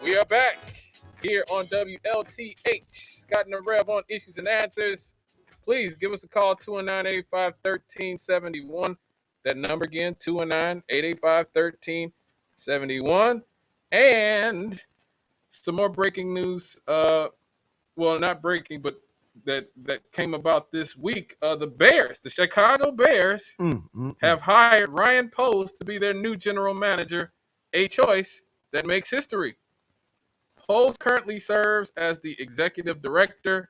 We are back here on WLTH. Scott and Rev on Issues and Answers. Please give us a call, 219-885-1371. That number again, 219-885-1371. And some more breaking news. Well, not breaking, but that came about this week. The Chicago Bears, have hired Ryan Poles to be their new general manager, a choice that makes history. Poles currently serves as the executive director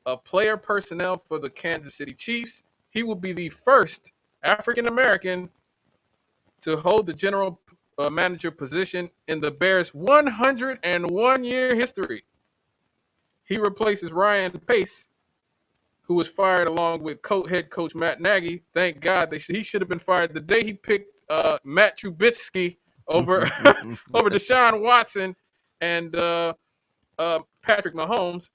of player personnel for the Kansas City Chiefs. He will be the first African American to hold the general manager position in the Bears' 101-year history. He replaces Ryan Pace, who was fired along with head coach Matt Nagy. Thank God he should have been fired the day he picked Matt Trubisky over over Deshaun Watson and Patrick Mahomes.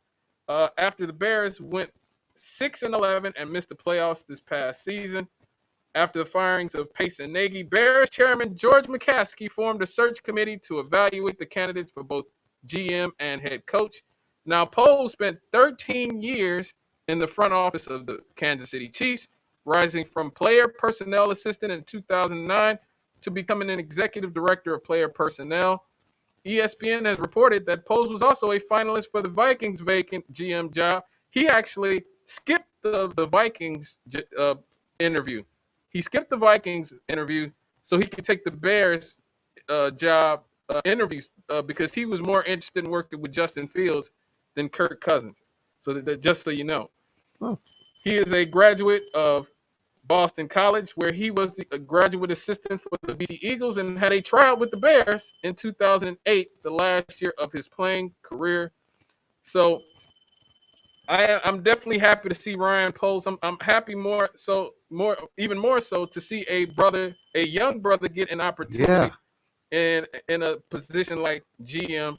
After the Bears went 6-11 and missed the playoffs this past season. After the firings of Pace and Nagy, Bears chairman George McCaskey formed a search committee to evaluate the candidates for both GM and head coach. Now, Poles spent 13 years in the front office of the Kansas City Chiefs, rising from player personnel assistant in 2009 to becoming an executive director of player personnel. ESPN has reported that Poles was also a finalist for the Vikings' vacant GM job. He actually skipped the Vikings interview. He skipped the Vikings interview so he could take the Bears job interviews because he was more interested in working with Justin Fields than Kirk Cousins. So that just so you know. Oh. He is a graduate of Boston College, where he was a graduate assistant for the BC Eagles and had a tryout with the Bears in 2008, the last year of his playing career. So I'm definitely happy to see Ryan Poles. I'm happy even more so to see a young brother get an opportunity in a position like GM,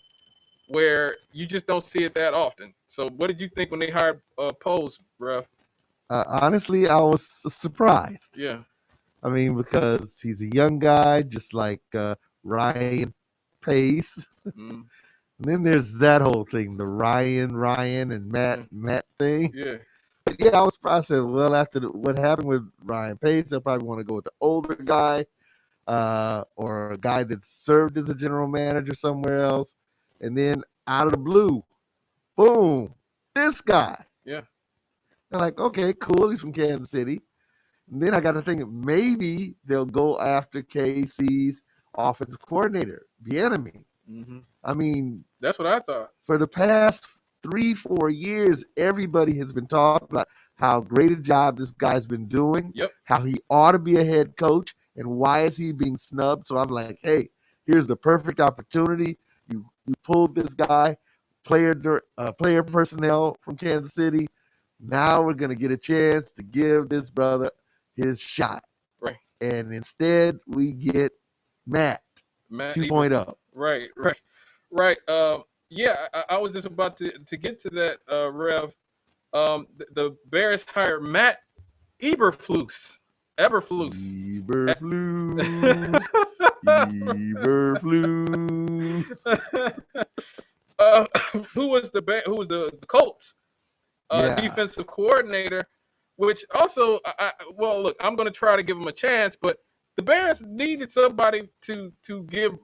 where you just don't see it that often. So what did you think when they hired Poles, Rev? Honestly, I was surprised. Yeah. I mean, because he's a young guy, just like Ryan Pace. And then there's that whole thing, the Ryan and Matt thing. Yeah. But yeah, I was surprised. Well, after what happened with Ryan Pace, they'll probably want to go with the older guy or a guy that served as a general manager somewhere else. And then out of the blue, boom, this guy. Yeah. They're like, okay, cool. He's from Kansas City. And then I got to think maybe they'll go after KC's offensive coordinator, Bieniemy. I mean, that's what I thought. For the past 3-4 years, everybody has been talking about how great a job this guy's been doing, how he ought to be a head coach, and why is he being snubbed. So I'm like, hey, here's the perfect opportunity. You pulled this guy, player personnel from Kansas City. Now we're going to get a chance to give this brother his shot. Right. And instead, we get Matt 2.0. Right. Yeah, I was just about to get to that, Rev. The Bears hired Matt Eberflus. Who was the Colts defensive coordinator, which also, look, I'm going to try to give him a chance, but the Bears needed somebody to give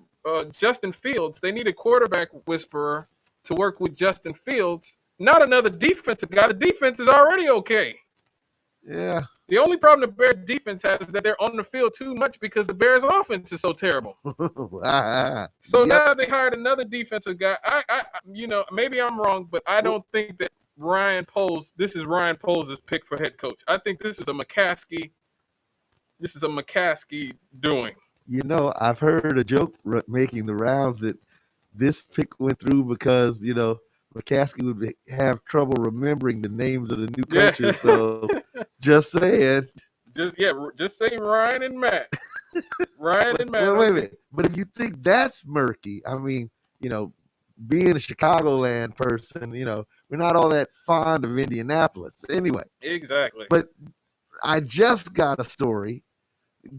Justin Fields. They need a quarterback whisperer to work with Justin Fields, not another defensive guy. The defense is already okay. Yeah. The only problem the Bears defense has is that they're on the field too much because the Bears offense is so terrible. So now they hired another defensive guy. I maybe I'm wrong, but I don't think that this is Ryan Poles' pick for head coach. I think this is a McCaskey doing. You know, I've heard a joke making the rounds that this pick went through because, McCaskey would have trouble remembering the names of the new coaches. So just saying. Just say Ryan and Matt. Ryan and Matt. Well, wait a minute. But if you think that's murky, I mean, being a Chicagoland person, we're not all that fond of Indianapolis. Anyway. Exactly. But I just got a story.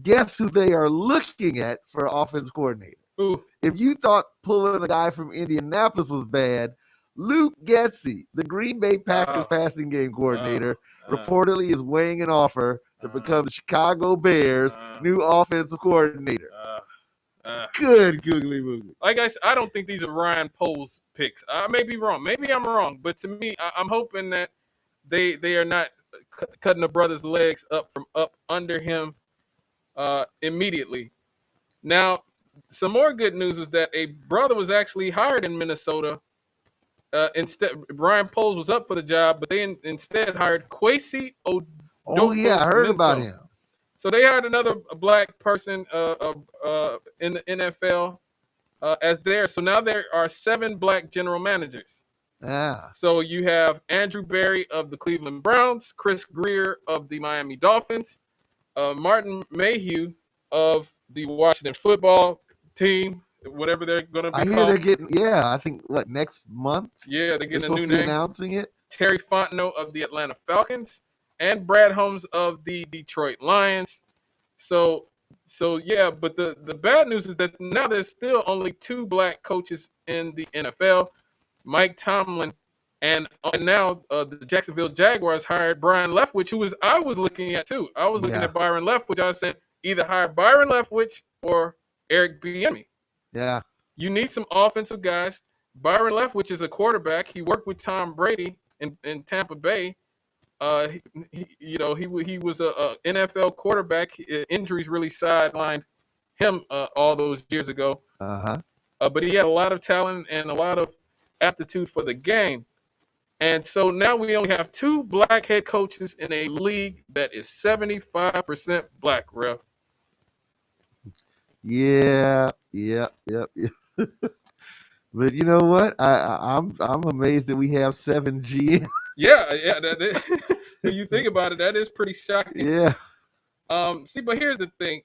Guess who they are looking at for offensive coordinator? Who? If you thought pulling a guy from Indianapolis was bad, Luke Getsy, the Green Bay Packers passing game coordinator, reportedly is weighing an offer to become the Chicago Bears' new offensive coordinator. Good googly moogly. Like I don't think these are Ryan Poles picks. I may be wrong. Maybe I'm wrong. But to me, I'm hoping that they are not cutting the brother's legs up from up under him immediately. Now, some more good news is that a brother was actually hired in Minnesota. Instead, Ryan Poles was up for the job, but they instead hired Kwesi Odoko. Oh yeah, I heard about him. So they hired another black person in the NFL as theirs. So now there are 7 black general managers. Yeah. So you have Andrew Berry of the Cleveland Browns, Chris Greer of the Miami Dolphins, Martin Mayhew of the Washington football team, whatever they're going to be called. I hear they're getting, I think, next month? Yeah, they're getting a new name. Announcing it. Terry Fontenot of the Atlanta Falcons and Brad Holmes of the Detroit Lions. So yeah, but the bad news is that now there's still only 2 black coaches in the NFL, Mike Tomlin, and now the Jacksonville Jaguars hired Byron Leftwich, who I was looking at too. I was looking at Byron Leftwich. I said either hire Byron Leftwich or Eric Bieniemy. Yeah. You need some offensive guys. Byron Leftwich is a quarterback. He worked with Tom Brady in Tampa Bay. He was a NFL quarterback. Injuries really sidelined him all those years ago. But he had a lot of talent and a lot of aptitude for the game. And so now we only have 2 black head coaches in a league that is 75% black, Rev. Yeah. But you know what? I'm amazed that we have 7 GMs. Yeah. When you think about it, that is pretty shocking. Yeah. See, but here's the thing.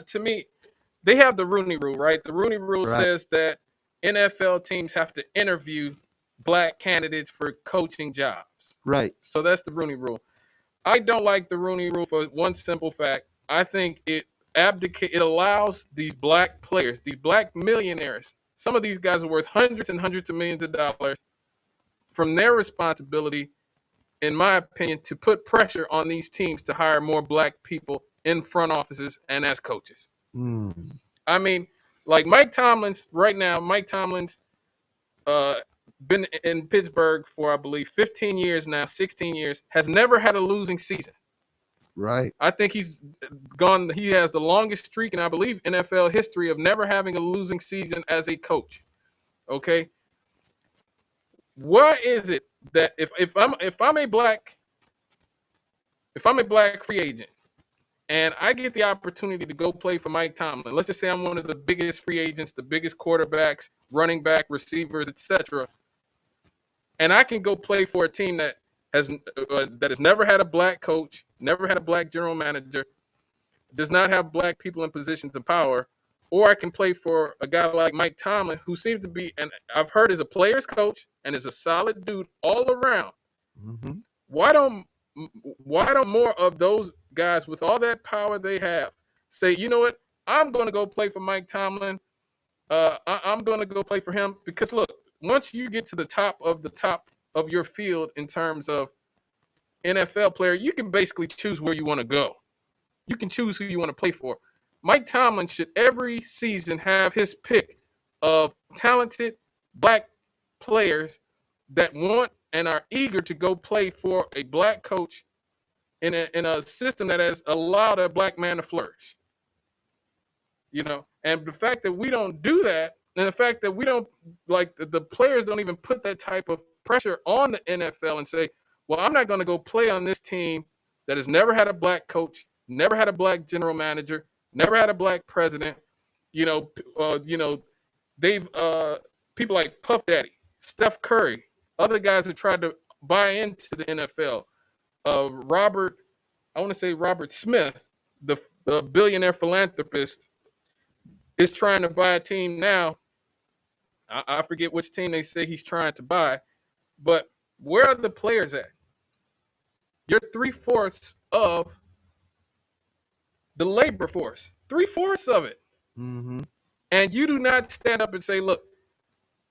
To me, they have the Rooney Rule, right? The Rooney Rule says that NFL teams have to interview black candidates for coaching jobs. Right. So that's the Rooney Rule. I don't like the Rooney Rule for one simple fact. I think it allows these black players, these black millionaires, some of these guys are worth hundreds and hundreds of millions of dollars, from their responsibility, in my opinion, to put pressure on these teams to hire more black people in front offices and as coaches. I mean, like Mike Tomlin's right now, been in Pittsburgh for, I believe, 15 years now, 16 years, has never had a losing season. Right. I think he has the longest streak in, I believe, NFL history of never having a losing season as a coach. Okay. Why is it that if I'm a black free agent and I get the opportunity to go play for Mike Tomlin, let's just say I'm one of the biggest free agents, the biggest quarterbacks, running back, receivers, etc., and I can go play for a team that has never had a black coach, never had a black general manager, does not have black people in positions of power, or I can play for a guy like Mike Tomlin, who seems to be, and I've heard is a player's coach and is a solid dude all around. Why don't more of those guys with all that power they have say, you know what, I'm going to go play for Mike Tomlin. I'm going to go play for him, because look, once you get to the top of your field in terms of NFL player, you can basically choose where you want to go. You can choose who you want to play for. Mike Tomlin should every season have his pick of talented black players that want and are eager to go play for a black coach in a system that has allowed a black man to flourish. And the fact that we don't do that, and the fact that we don't, like, the players don't even put that type of pressure on the NFL and say, well, I'm not going to go play on this team that has never had a black coach, never had a black general manager, never had a black president. They've people like Puff Daddy, Steph Curry, other guys that tried to buy into the NFL. Robert Smith, the billionaire philanthropist, is trying to buy a team now. I forget which team they say he's trying to buy, but where are the players at? You're 3/4 of the labor force. 3/4 of it. And you do not stand up and say, look,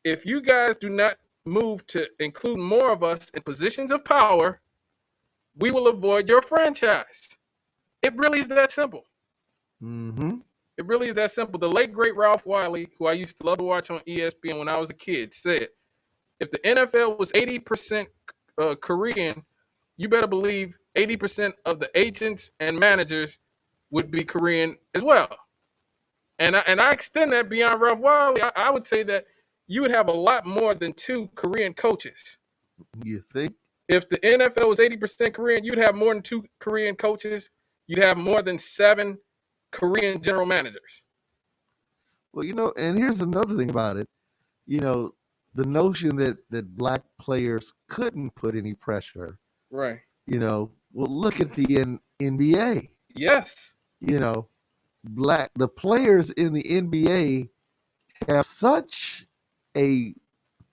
if you guys do not move to include more of us in positions of power, we will avoid your franchise. It really is that simple. Mm-hmm. It really is that simple. The late, great Ralph Wiley, who I used to love to watch on ESPN when I was a kid, said, if the NFL was 80% Korean, you better believe 80% of the agents and managers would be Korean as well. And I extend that beyond Ralph Wiley. I would say that you would have a lot more than 2 Korean coaches. You think? If the NFL was 80% Korean, you'd have more than 2 Korean coaches. You'd have more than 7 Korean general managers. Well, and here's another thing about it. The notion that black players couldn't put any pressure. Right. Well, look at the NBA. Yes. The players in the NBA have such a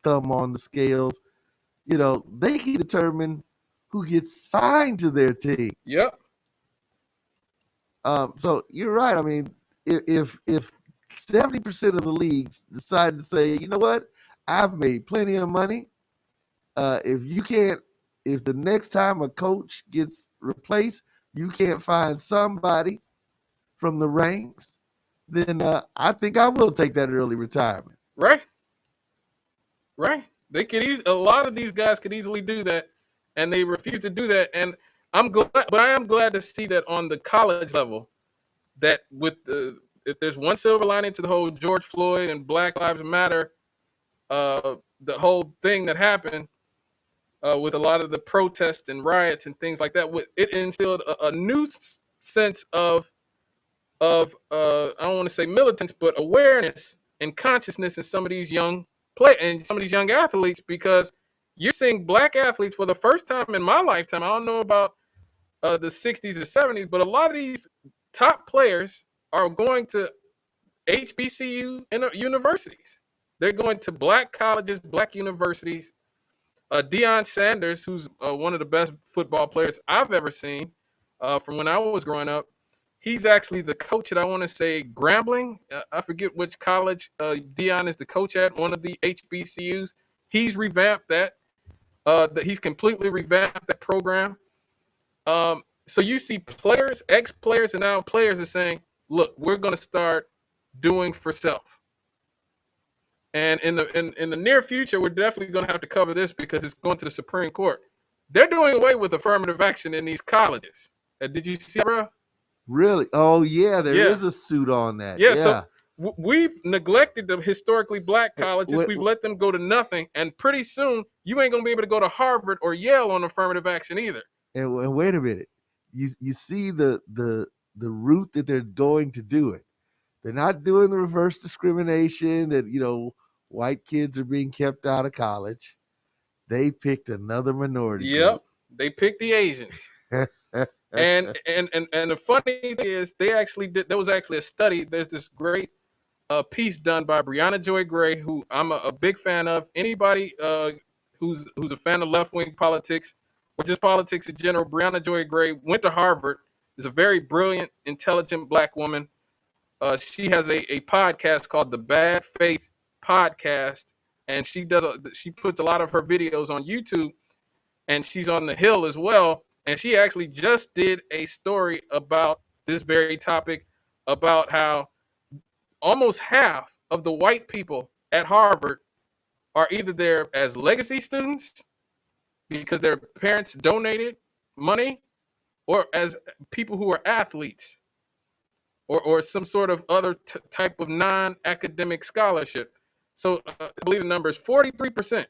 thumb on the scales. They can determine who gets signed to their team. Yep. So you're right. I mean, if 70% of the leagues decide to say, you know what, I've made plenty of money. If the next time a coach gets replaced, you can't find somebody from the ranks, then I think I will take that early retirement. Right. Right. They could a lot of these guys could easily do that, and they refuse to do that. And I am glad to see that on the college level, that if there's one silver lining to the whole George Floyd and Black Lives Matter, the whole thing that happened with a lot of the protests and riots and things like that, it instilled a new sense of I don't want to say militants, but awareness and consciousness in some of these young athletes, because you're seeing black athletes for the first time in my lifetime. I don't know about the 60s or 70s, but a lot of these top players are going to HBCU universities. They're going to black colleges, black universities. Deion Sanders, who's one of the best football players I've ever seen from when I was growing up, he's actually the coach at, I want to say, Grambling. I forget which college Deion is the coach at, one of the HBCUs. He's revamped that. He's completely revamped that program. So you see players, ex-players, and now players are saying, look, we're going to start doing for self. And in the near future, we're definitely going to have to cover this because it's going to the Supreme Court. They're doing away with affirmative action in these colleges. Did you see that, bro? Really? Oh, yeah, there is a suit on that. Yeah. So we've neglected the historically black colleges. We've let them go to nothing. And pretty soon, you ain't going to be able to go to Harvard or Yale on affirmative action either. And wait a minute. You see the route that they're going to do it. They're not doing the reverse discrimination that, white kids are being kept out of college. They picked another minority group. They picked the Asians. and the funny thing is, there was actually a study. There's this great piece done by Brianna Joy Gray, who I'm a big fan of. Anybody who's a fan of left-wing politics or just politics in general, Brianna Joy Gray went to Harvard, is a very brilliant, intelligent black woman. She has a podcast called the Bad Faith Podcast, and she puts a lot of her videos on YouTube, and she's on the Hill as well. And she actually just did a story about this very topic, about how almost half of the white people at Harvard are either there as legacy students because their parents donated money, or as people who are athletes, or some sort of other type of non-academic scholarship. So I believe the number is 43%.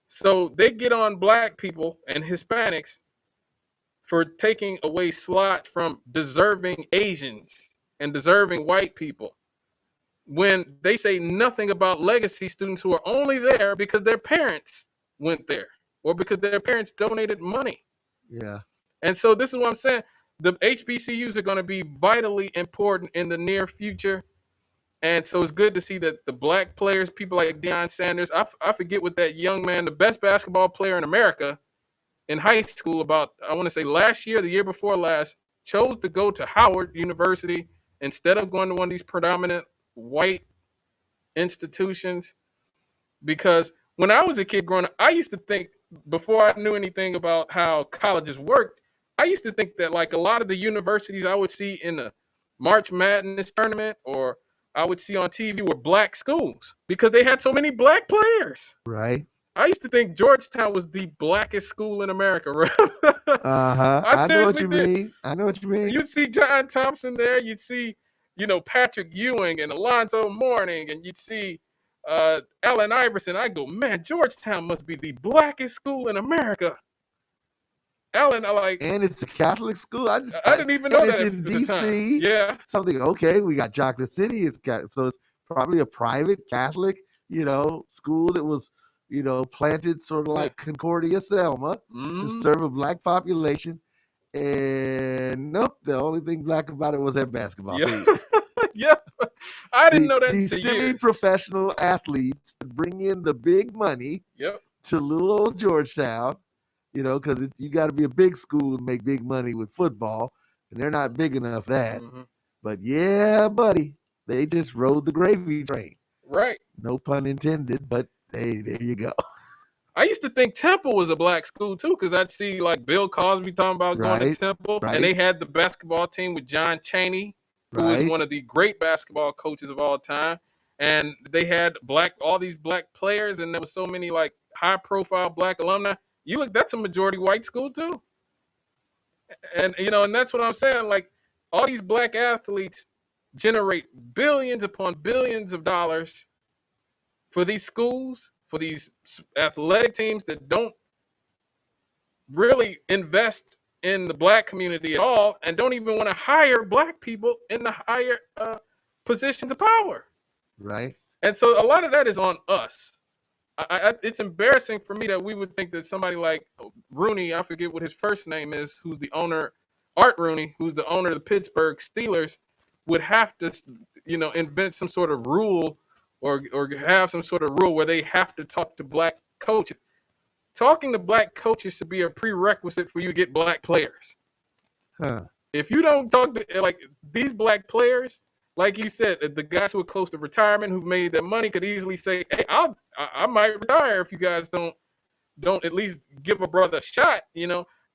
So they get on black people and Hispanics for taking away slots from deserving Asians and deserving white people, when they say nothing about legacy students who are only there because their parents went there or because their parents donated money. Yeah. And so this is what I'm saying. The HBCUs are going to be vitally important in the near future. And so it's good to see that the black players, people like Deion Sanders, I forget what that young man, the best basketball player in America in high school, about, I want to say last year, the year before last, chose to go to Howard University instead of going to one of these predominant white institutions. Because when I was a kid growing up, I used to think, before I knew anything about how colleges worked, I used to think that like a lot of the universities I would see in the March Madness tournament or I would see on TV were black schools because they had so many black players. Right. I used to think Georgetown was the blackest school in America. Right? Uh-huh. I I know what seriously you did. mean. I know what you mean. You'd see John Thompson there. You'd see, Patrick Ewing and Alonzo Mourning, and you'd see Allen Iverson. I go, man, Georgetown must be the blackest school in America. Allen, and it's a Catholic school. I didn't even know that it's in at the time. DC. Yeah. Something okay. We got Chocolate City. So it's probably a private Catholic, school that was, planted sort of like Concordia Selma to serve a black population. And nope, the only thing black about it was that basketball team. Yeah, I didn't know that. These semi-professional athletes bring in the big money to little old Georgetown, because you got to be a big school and make big money with football, and they're not big enough for that. But yeah, buddy, they just rode the gravy train. Right. No pun intended, but hey, there you go. I used to think Temple was a black school too, because I'd see like Bill Cosby talking about going to Temple, and they had the basketball team with John Chaney, who was one of the great basketball coaches of all time, and they had all these black players, and there was so many like high-profile black alumni. You look, that's a majority white school too, and and that's what I'm saying. Like all these black athletes generate billions upon billions of dollars for these schools, for these athletic teams that don't really invest in the black community at all and don't even want to hire black people in the higher positions of power. Right. And so a lot of that is on us. It's embarrassing for me that we would think that somebody like Rooney, I forget what his first name is, who's the owner, Art Rooney, who's the owner of the Pittsburgh Steelers, would have to, invent some sort of rule or have some sort of rule where they have to talk to black coaches. Talking to black coaches should be a prerequisite for you to get black players. If you don't talk to like these black players, like you said, the guys who are close to retirement, who've made their money, could easily say, "Hey, I might retire if you guys don't at least give a brother a shot,"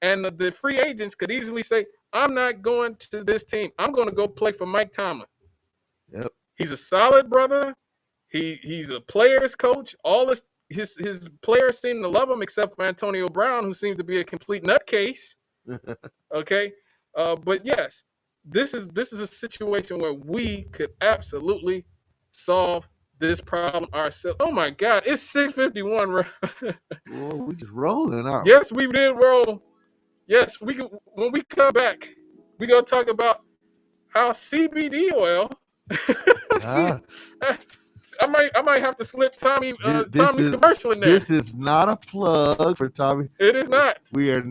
And the free agents could easily say, "I'm not going to this team. I'm going to go play for Mike Tomlin." Yep. He's a solid brother. He's a player's coach. All his players seem to love him, except for Antonio Brown, who seems to be a complete nutcase. Okay, but yes, this is a situation where we could absolutely solve this problem ourselves. Oh my God, it's 6:51. Well, we just rolling, aren't we? Yes, we did roll. Yes, we can. When we come back, we gonna talk about how CBD oil. I might have to slip Tommy's commercial in there. This is not a plug for Tommy. It is not. We are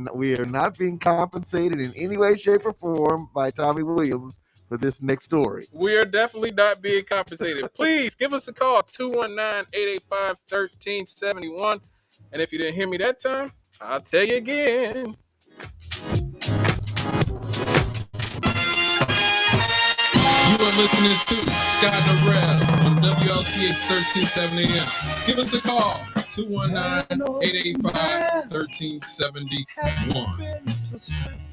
not being compensated in any way, shape, or form by Tommy Williams for this next story. We are definitely not being compensated. Please give us a call, 219-885-1371. And if you didn't hear me that time, I'll tell you again. You are listening to Cannon Rev on WLTH 1370 AM. Give us a call, 219-885-1371.